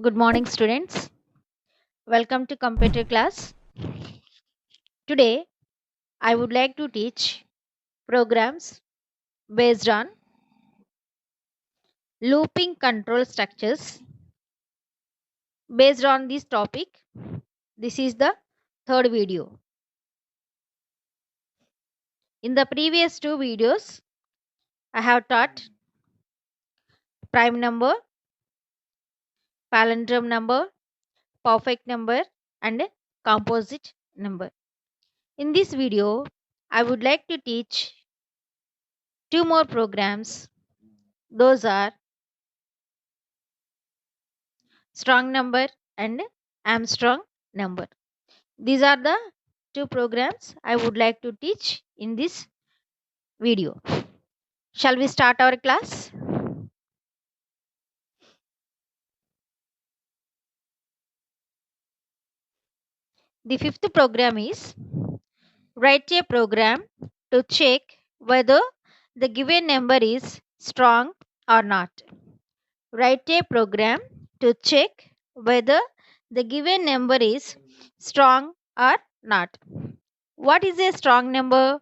Good morning, students. Welcome to computer class. Today, I would like to teach programs based on looping control structures. Based on this topic, this is the third video. In the previous two videos, I have taught prime number, palindrome number, perfect number, and composite number. In this video, I would like to teach two more programs. Those are strong number and Armstrong number. These are the two programs I would like to teach in this video. Shall we start our class? The fifth program is write a program to check whether the given number is strong or not. Write a program to check whether the given number is strong or not. What is a strong number?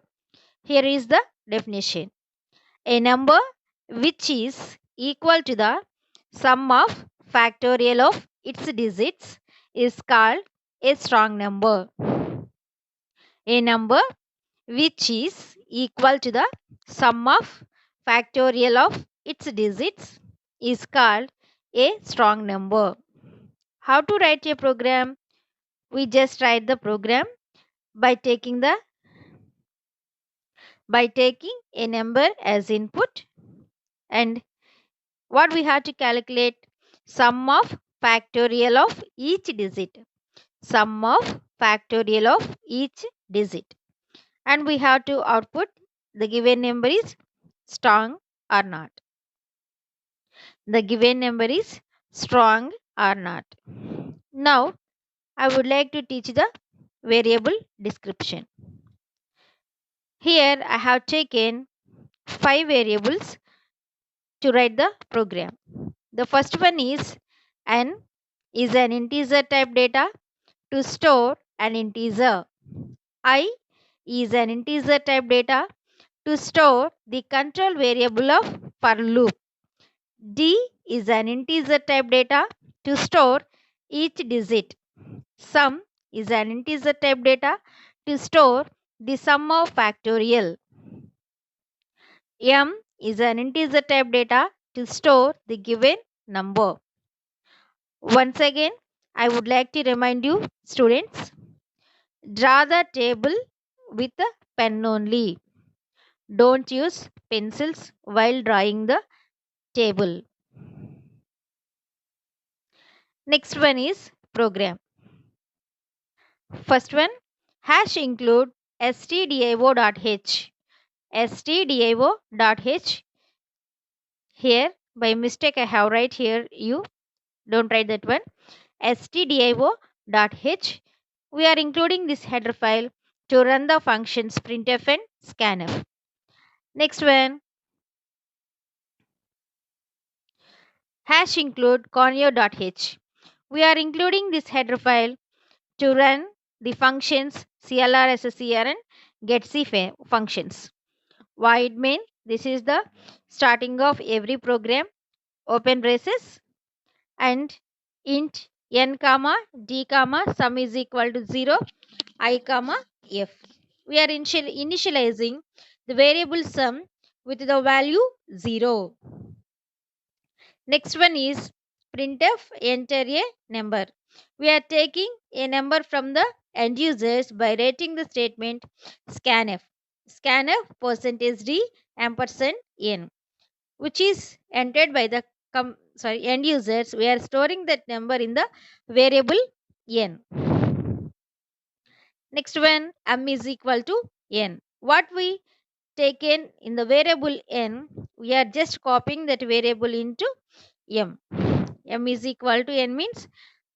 Here is the definition. A number which is equal to the sum of factorial of its digits is called a strong number. A number which is equal to the sum of factorial of its digits is called a strong number. How to write a program? We just write the program by taking a number as input, and what we have to calculate? Sum of factorial of each digit. Sum of factorial of each digit. And we have to output the given number is strong or not. The given number is strong or not. Now, I would like to teach the variable description. Here, I have taken 5 variables to write the program. The first one is n is an integer type data to store an integer. I is an integer type data to store the control variable of for loop. D is an integer type data to store each digit. Sum is an integer type data to store the sum of factorial. M is an integer type data to store the given number. Once again, I would like to remind you, students, draw the table with a pen only. Don't use pencils while drawing the table. Next one is program. First one, hash include stdio.h. stdio.h. Here, by mistake, I have write here you. Don't write that one. stdio.h. We are including this header file to run the functions printf and scanf. Next one, hash include conio.h. We are including this header file to run the functions clr, sscr and getC functions. Void main, this is the starting of every program, open braces, and int n comma d comma sum is equal to 0, I comma f. We are initializing the variable sum with the value 0. Next one is printf enter a number. We are taking a number from the end users by writing the statement scanf. Scanf %d ampersand n, which is entered by the end users. We are storing that number in the variable n. Next one, m is equal to n. What we taken in the variable n, we are just copying that variable into m. m is equal to n means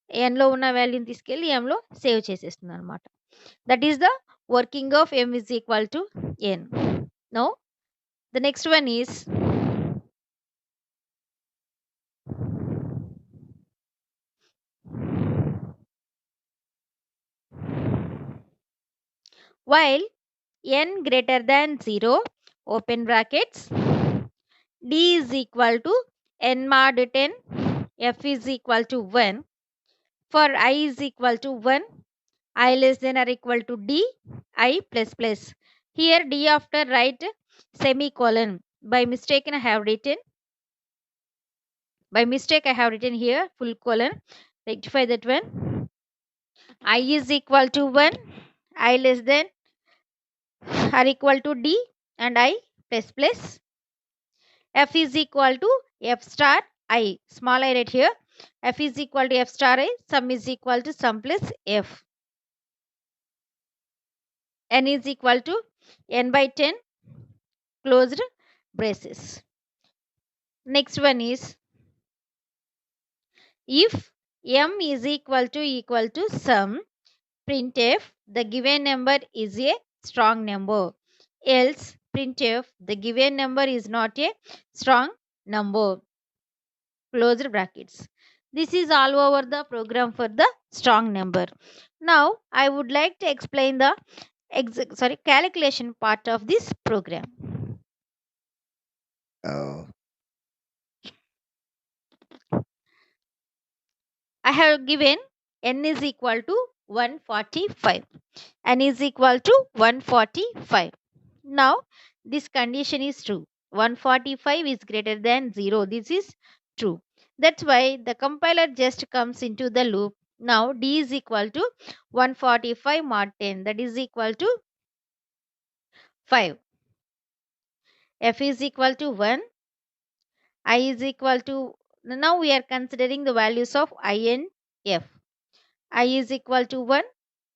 n లో ఉన్న వాల్యూని తీసుకెళ్ళి m లో save చేసేస్తుంది అనమాట. That is the working of m is equal to n. Now, the next one is while n greater than 0, open brackets, d is equal to n mod 10, f is equal to 1. For I is equal to 1, I less than or equal to d, I plus plus. Here d after write semicolon. By mistake I have written here full colon. Rectify that one. I is equal to 1, I less than or equal to d and I plus plus. F is equal to f star I. Small I write here. F is equal to f star I. Sum is equal to sum plus f. N is equal to n by 10 closed braces. Next one is if m is equal to sum, printf the given number is a strong number. Else printf the given number is not a strong number. Closed brackets. This is all over the program for the strong number. Now I would like to explain the calculation part of this program. Oh, I have given n is equal to 145. N is equal to 145. Now this condition is true. 145 is greater than 0. This is true. That's why the compiler just comes into the loop. Now d is equal to 145 mod 10, that is equal to 5. F is equal to 1. I is equal to, now we are considering the values of I and F. I is equal to 1.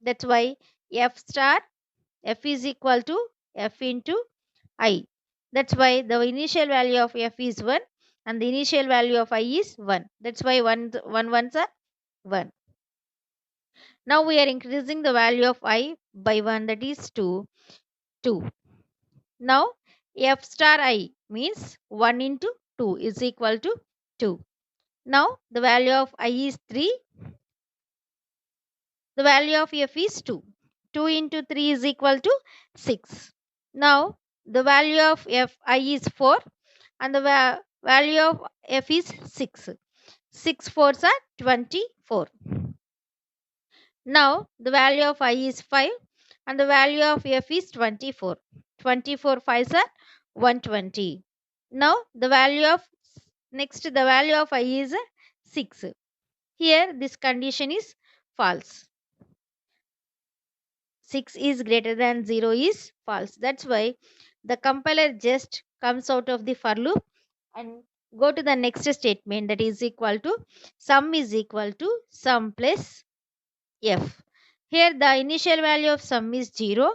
That's why F star F is equal to F into I. That's why the initial value of F is 1 and the initial value of I is 1. That's why 1 ones are 1. Now we are increasing the value of I by 1, that is 2. Now F star I means 1 into 2 is equal to 2. Now the value of I is 3. The value of F is 2. 2 into 3 is equal to 6. Now the value of Fi is 4 and the value of F is 6. 6 fours are 24. Now the value of I is 5 and the value of F is 24. 24 fives are 120. Now the value of the value of I is 6. Here this condition is false. 6 is greater than 0 is false. That's why the compiler just comes out of the for loop and go to the next statement, that is equal to sum is equal to sum plus f. Here the initial value of sum is 0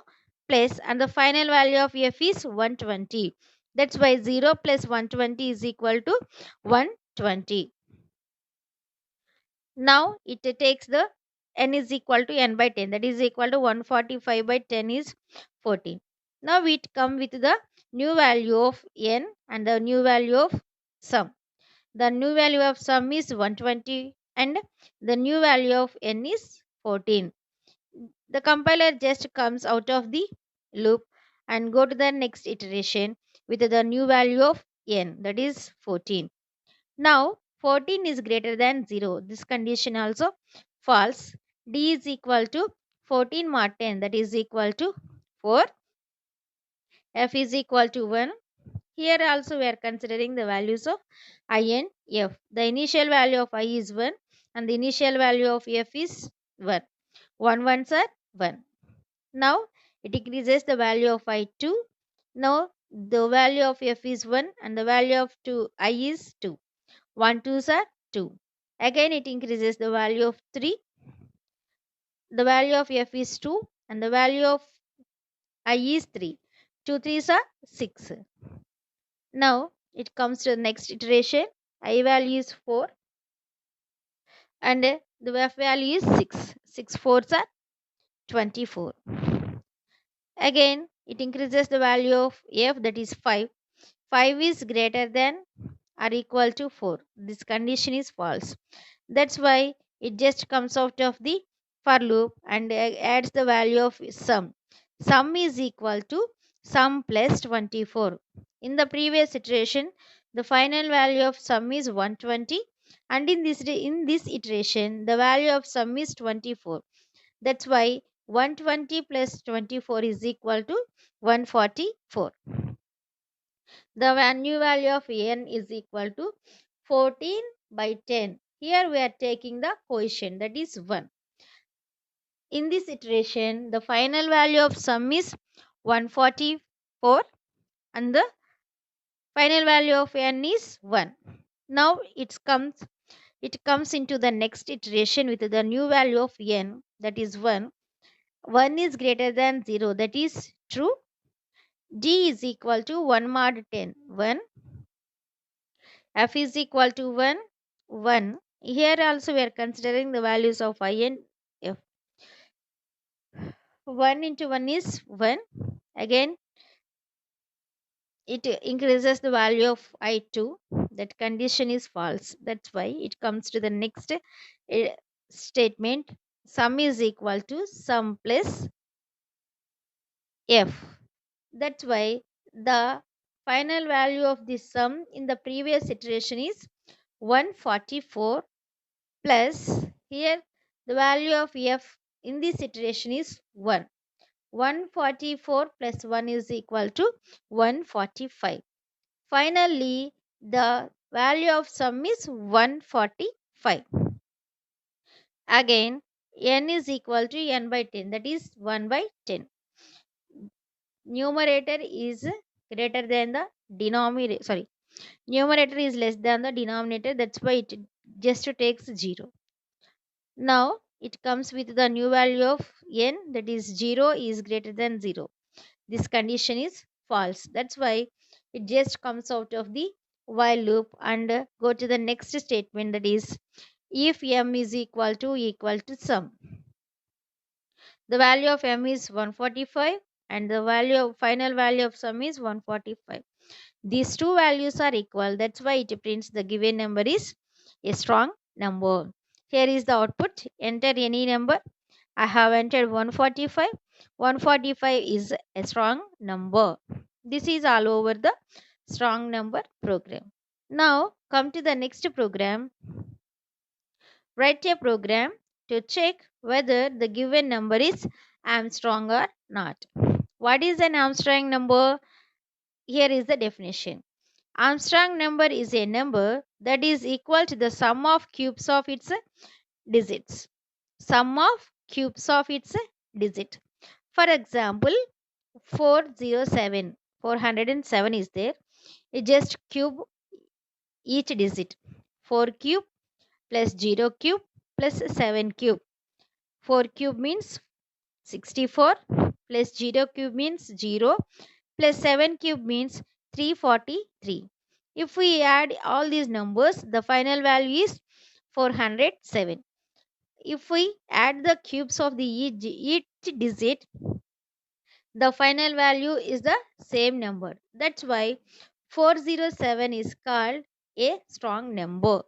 plus and the final value of f is 120. That's why 0 plus 120 is equal to 120. Now it takes the n is equal to n by 10, that is equal to 145 by 10 is 14. Now it come with the new value of n and the new value of sum. The new value of sum is 120 and the new value of n is 14. The compiler just comes out of the loop and go to the next iteration with the new value of n, that is 14. Now 14 is greater than 0. This condition also false. D is equal to 14 mod 10, that is equal to 4. F is equal to 1. Here also we are considering the values of I and F. The initial value of I is 1 and the initial value of F is 1. 1 ones are 1. Now it increases the value of I 2. Now the value of F is 1 and the value of 2 I is 2. 1 2s are 2. Again it increases the value of 3. The value of F is 2 and the value of I is 3. 2 3s are 6. Now it comes to the next iteration. I value is 4 and the F value is 6. 6 fours are 24. Again it increases the value of F, that is 5. 5 is greater than or equal to 4. This condition is false. That's why it just comes out of the for loop and adds the value of sum. sum is equal to sum plus 24. In the previous iteration, the final value of sum is 120, and in this iteration, the value of sum is 24. That's why 120 plus 24 is equal to 144. The new value of n is equal to 14 by 10. Here we are taking the quotient, that is 1. In this iteration, the final value of sum is 144 and the final value of n is 1. Now it comes into the next iteration with the new value of n, that is 1. 1 is greater than 0, that is true. D is equal to 1 mod 10, 1. F is equal to 1, 1. Here also we are considering the values of I and F. 1 into 1 is 1. Again, it increases the value of I2. That condition is false. That's why it comes to the next statement. Sum is equal to sum plus F. That's why the final value of the sum in the previous iteration is 144 plus here the value of F in this iteration is 1. 144 plus 1 is equal to 145. Finally, the value of sum is 145. Again, n is equal to n by 10, that is 1 by 10. Numerator is greater than the denominator, sorry, numerator is less than the denominator, that's why it just takes 0. Now, it comes with the new value of n, that is 0 is greater than 0. This condition is false. That's why it just comes out of the while loop and go to the next statement, that is if m is equal to sum. The value of m is 145 and the final value of sum is 145. These two values are equal. That's why it prints the given number is a strong number. Here is the output. Enter any number. I have entered 145. 145 is a strong number. This is all over the strong number program. Now come to the next program. Write a program to check whether the given number is Armstrong or not. What is an Armstrong number? Here is the definition. Armstrong number is a number that is equal to the sum of cubes of its digits. Sum of cubes of its digit. For example, 407, 407 is there. You just cube each digit. 4 cube plus 0 cube plus 7 cube. 4 cube means 64 plus 0 cube means 0 plus 7 cube means 343. If we add all these numbers, the final value is 407. If we add the cubes of the each digit, the final value is the same number. That's why 407 is called a strong number.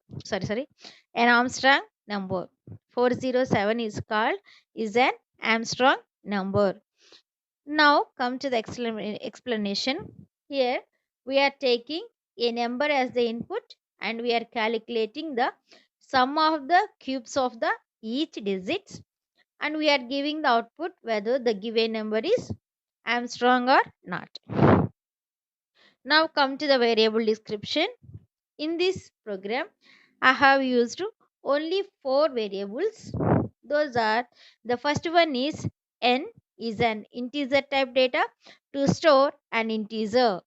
An Armstrong number. 407 is an Armstrong number. Now come to the explanation. Here we are taking a number as the input and we are calculating the sum of the cubes of the each digits and we are giving the output whether the given number is Armstrong or not. Now come to the variable description. In this program, I have used only 4 variables. Those are, the first one is n is an integer type data to store an integer.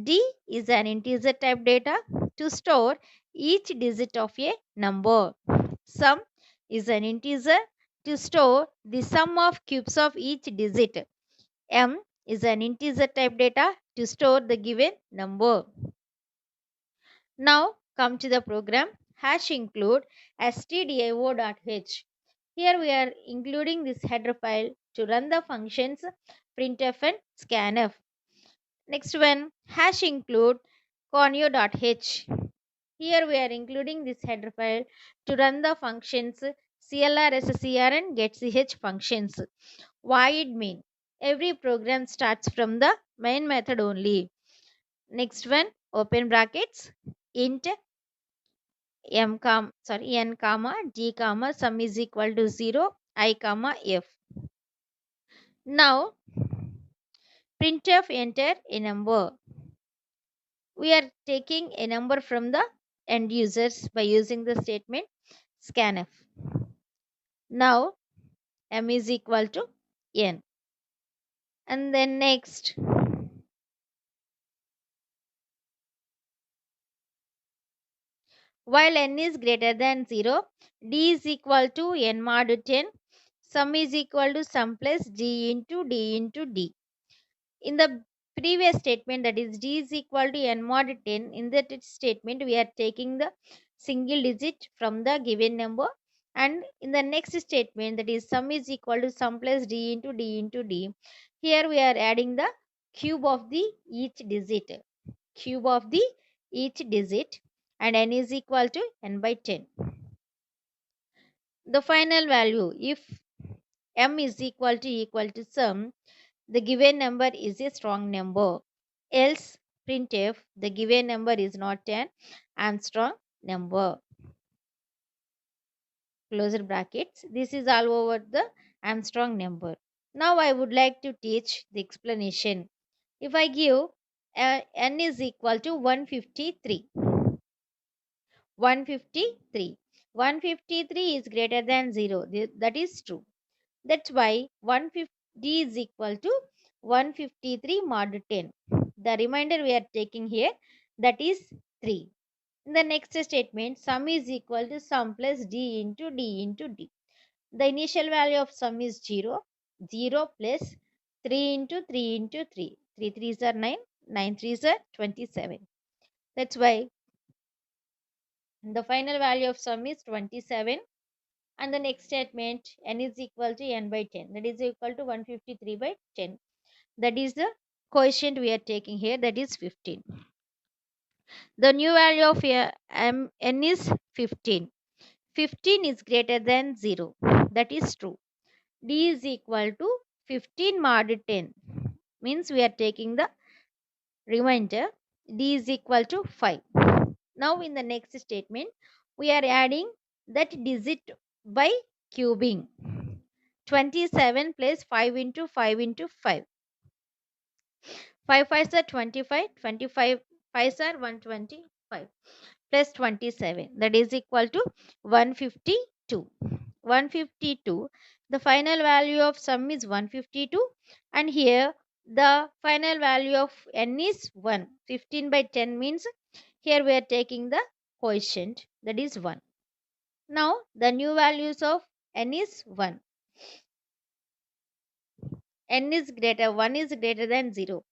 D is an integer type data to store each digit of a number. Sum is an integer to store the sum of cubes of each digit. M is an integer type data to store the given number. Now come to the program #include stdio.h. Here we are including this header file to run the functions printf and scanf. Next one #include conio.h. Here we are including this header file to run the functions clr, scr and getch functions. Void main. Every program starts from the main method only. Next one, open brackets, int n comma d comma sum is equal to 0 I comma f. Now printf enter a number. We are taking a number from the end users by using the statement scanf. Now m is equal to n. And then next, while n is greater than 0, d is equal to n mod 10, sum is equal to sum plus d into d into d. In the previous statement, that is d is equal to n mod 10, in that statement we are taking the single digit from the given number, and in the next statement, that is sum is equal to sum plus d into d into d, here we are adding the cube of the each digit, and n is equal to n by 10. The final value, if m is equal to sum, the given number is a strong number. Else, printf, the given number is not an Armstrong number. Closure brackets. This is all over the Armstrong number. Now I would like to teach the explanation. If I give n is equal to 153. 153. 153 is greater than 0. That is true. That's why 150 is equal to 153 mod 10. The remainder we are taking here, that is 3. In the next statement, sum is equal to sum plus d into d into d. The initial value of sum is 0. 0 plus 3 into 3 into 3. 3 3s are 9. 9 3s are 27. That's why the final value of sum is 27. And the next statement, n is equal to n by 10. That is equal to 153 by 10. That is the quotient we are taking here, that is 15. The new value of n is 15. 15 is greater than 0. That is true. D is equal to 15 mod 10. Means we are taking the remainder. D is equal to 5. Now in the next statement, we are adding that digit by cubing. 27 plus 5 into 5 into 5. 5 5s are 25. 25 5s are 125 plus 27. That is equal to 152. 152. The final value of sum is 152. And here the final value of n is 1. 15 by 10 means here we are taking the quotient, that is 1. Now the new values of n is 1. N is greater, 1 is greater than 0.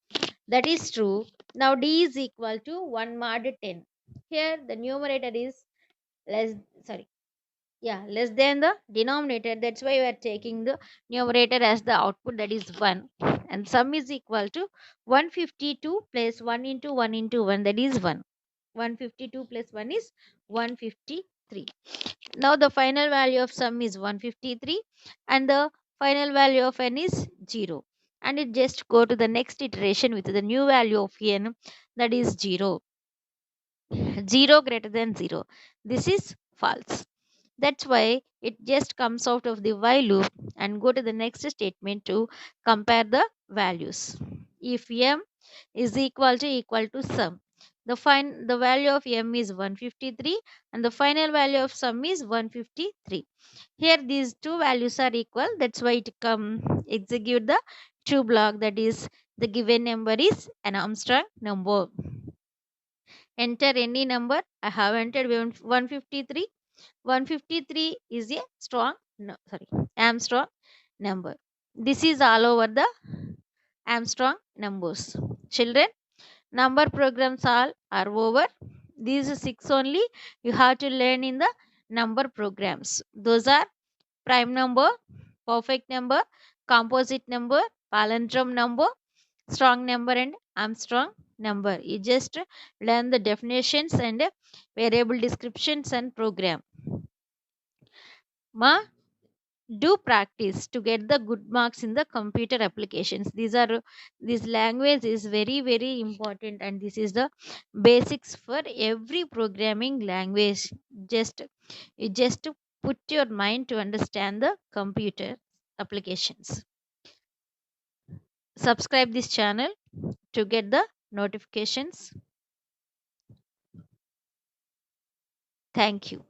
That is true. Now d is equal to 1 mod 10. Here the numerator is less than the denominator. That's why we are taking the numerator as the output, that is 1. And sum is equal to 152 plus 1 into 1 into 1, that is 1. 152 plus 1 is 153. Now the final value of sum is 153 and the final value of n is 0. And it just go to the next iteration with the new value of n, that is 0. 0 greater than 0. This is false. That's why it just comes out of the while loop and go to the next statement to compare the values. If m is equal to sum, the value of m is 153 and the final value of sum is 153. Here these two values are equal. That's why it execute the true block, that is the given number is an Armstrong number. Enter any number. I have entered 153. 153 is a Armstrong number. This is all over the Armstrong numbers. Children, number programs all are over. These 6 only you have to learn in the number programs. Those are prime number, perfect number, composite number, palindrome number, strong number and Armstrong number. You just learn the definitions and variable descriptions and program. Ma, do practice to get the good marks in the computer applications. This language is very very important, and this is the basics for every programming language. just you just put your mind to understand the computer applications. Subscribe this channel to get the notifications. Thank you.